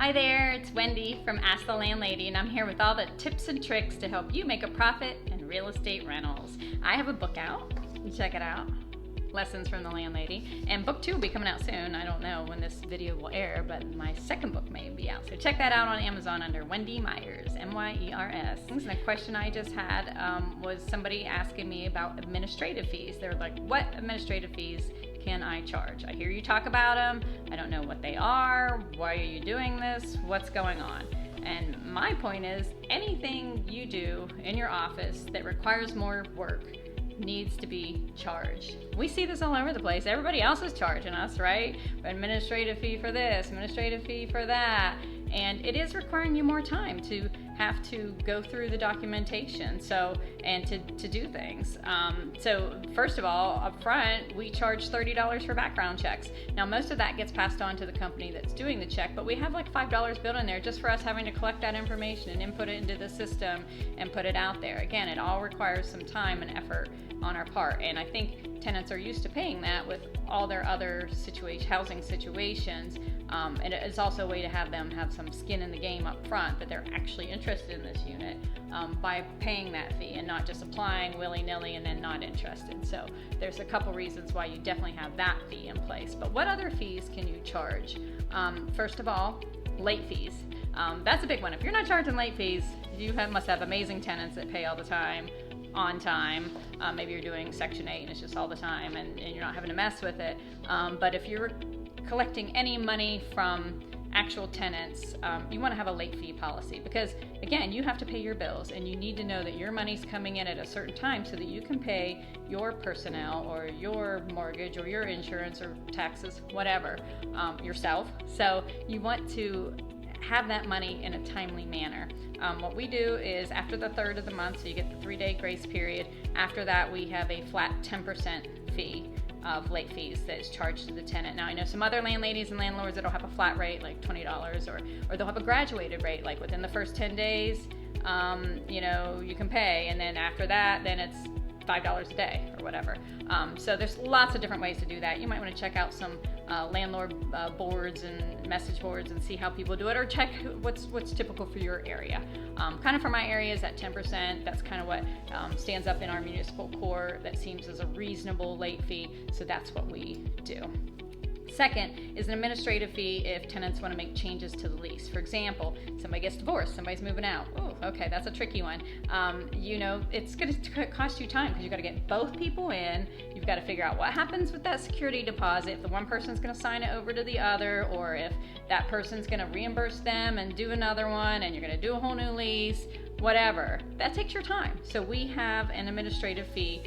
Hi there, it's Wendy from Ask the Landlady, and I'm here with all the tips and tricks to help you make a profit in real estate rentals. I have a book out. You check it out. Lessons from the Landlady. And book 2 will be coming out soon. I don't know when this video will air, but my second book may be out. So check that out on Amazon under Wendy Myers, M-Y-E-R-S. And a question I just had was somebody asking me about administrative fees. They were like, what administrative fees can I charge? I hear you talk about them. I don't know what they are. Why are you doing this? What's going on? And my point is, anything you do in your office that requires more work needs to be charged. We see this all over the place. Everybody else is charging us, right? Administrative fee for this, administrative fee for that. And it is requiring you more time to have to go through the documentation and to do things. So first of all, up front, we charge $30 for background checks. Now most of that gets passed on to the company that's doing the check, but we have like $5 built in there just for us having to collect that information and input it into the system and put it out there. Again, it all requires some time and effort on our part, and I think tenants are used to paying that with all their other housing situations, and it's also a way to have them have some skin in the game up front that they're actually interested in this unit by paying that fee and not just applying willy-nilly and then not interested. So there's a couple reasons why you definitely have that fee in place. But what other fees can you charge? First of all, late fees. That's a big one. If you're not charging late fees, you must have amazing tenants that pay all the time, on time. Maybe you're doing Section 8 and it's just all the time and you're not having to mess with it. But if you're collecting any money from actual tenants, you want to have a late fee policy, because again, you have to pay your bills and you need to know that your money's coming in at a certain time so that you can pay your personnel or your mortgage or your insurance or taxes, whatever, yourself. So you want to have that money in a timely manner. What we do is after the 3rd of the month, so you get the 3-day grace period, after that we have a flat 10% fee of late fees that is charged to the tenant. Now I know some other landladies and landlords that'll have a flat rate like $20 or they'll have a graduated rate, like within the first 10 days you can pay, and then after that then it's $5 a day or whatever. So there's lots of different ways to do that. You might want to check out some landlord boards and message boards and see how people do it, or check what's typical for your area. Kind of for my area is at 10%. That's kind of what stands up in our municipal court. That seems as a reasonable late fee, so that's what we do. Second is an administrative fee if tenants want to make changes to the lease. For example, somebody gets divorced, somebody's moving out. Oh, okay, that's a tricky one. It's going to cost you time because you've got to get both people in. You've got to figure out what happens with that security deposit, if the one person's going to sign it over to the other, or if that person's going to reimburse them and do another one, and you're going to do a whole new lease, whatever. That takes your time. So we have an administrative fee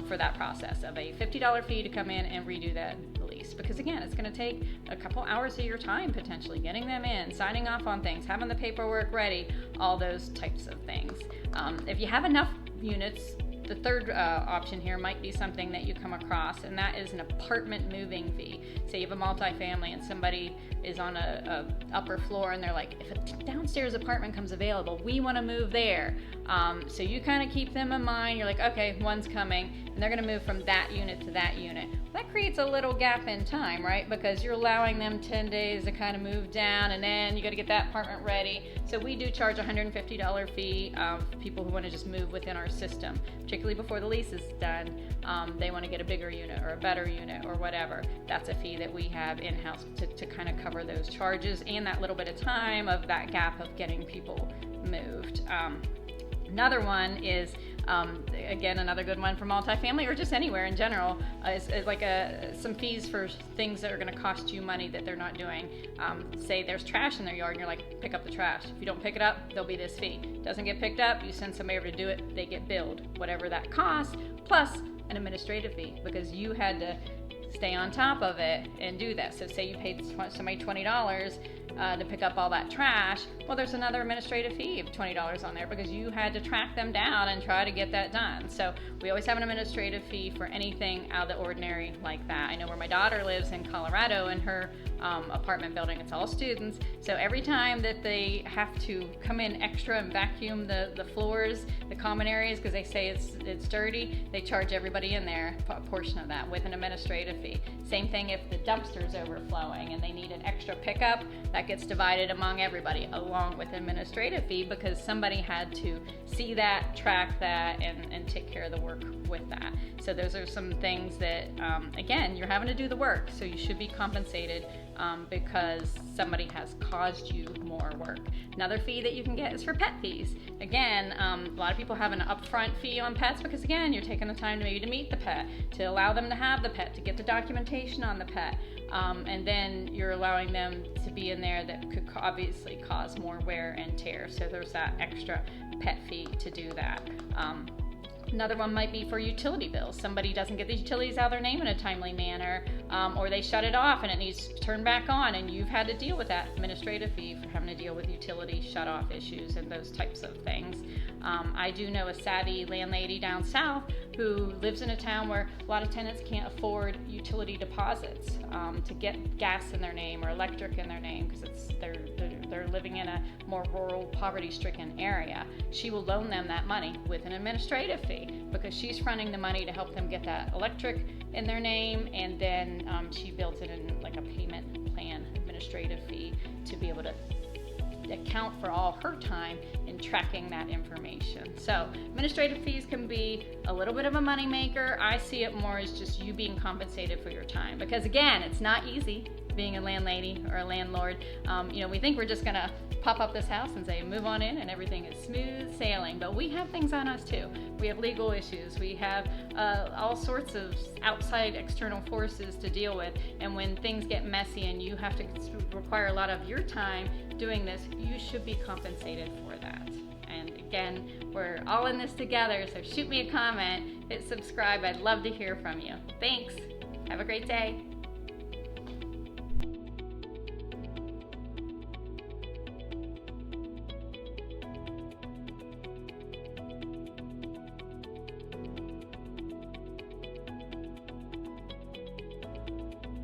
for that process of a $50 fee to come in and redo that lease, because again, it's going to take a couple hours of your time potentially getting them in, signing off on things, having the paperwork ready, all those types of things. If you have enough units, the third option here might be something that you come across, and that is an apartment moving fee. Say you have a multifamily and somebody is on a upper floor and they're like, if a downstairs apartment comes available, we want to move there. So you kind of keep them in mind. You're like, okay, one's coming, and they're going to move from that unit to that unit. That creates a little gap in time, right? Because you're allowing them 10 days to kind of move down, and then you got to get that apartment ready. So we do charge a $150 fee for people who want to just move within our system, particularly before the lease is done. They want to get a bigger unit or a better unit or whatever. That's a fee that we have in-house to kind of cover those charges and that little bit of time of that gap of getting people moved. Another one is, again, another good one for multifamily or just anywhere in general, is like some fees for things that are going to cost you money that they're not doing. Say there's trash in their yard and you're like, pick up the trash. If you don't pick it up, there'll be this fee. Doesn't get picked up, you send somebody over to do it, they get billed whatever that costs, plus an administrative fee because you had to stay on top of it and do that. So say you paid somebody $20 to pick up all that trash, well, there's another administrative fee of $20 on there because you had to track them down and try to get that done. So we always have an administrative fee for anything out of the ordinary like that. I know where my daughter lives in Colorado, and her apartment building. It's all students. So every time that they have to come in extra and vacuum the floors, the common areas, because they say it's dirty, they charge everybody in there a portion of that with an administrative fee. Same thing if the dumpster's overflowing and they need an extra pickup, that gets divided among everybody along with administrative fee, because somebody had to see that, track that, and take care of the work with that. So those are some things that, again, you're having to do the work, so you should be compensated because somebody has caused you more work. Another fee that you can get is for pet fees. Again, a lot of people have an upfront fee on pets because, again, you're taking the time maybe to meet the pet, to allow them to have the pet, to get the documentation on the pet, and then you're allowing them to be in there that could obviously cause more wear and tear. So there's that extra pet fee to do that. Another one might be for utility bills. Somebody doesn't get the utilities out of their name in a timely manner, or they shut it off and it needs to turn back on, and you've had to deal with that administrative fee for having to deal with utility shut-off issues and those types of things. I do know a savvy landlady down south who lives in a town where a lot of tenants can't afford utility deposits to get gas in their name or electric in their name because they're living in a more rural, poverty-stricken area. She will loan them that money with an administrative fee because she's fronting the money to help them get that electric in their name, and then she builds it in like a payment plan administrative fee to be able to account for all her time in tracking that information. So administrative fees can be a little bit of a money maker. I see it more as just you being compensated for your time, because again, it's not easy being a landlady or a landlord. We think we're just gonna pop up this house and say move on in and everything is smooth sailing, but we have things on us too. We have legal issues, we have all sorts of outside external forces to deal with, and when things get messy and you have to require a lot of your time doing this, you should be compensated for that. And again, we're all in this together, so shoot me a comment, hit subscribe. I'd love to hear from you. Thanks. Have a great day.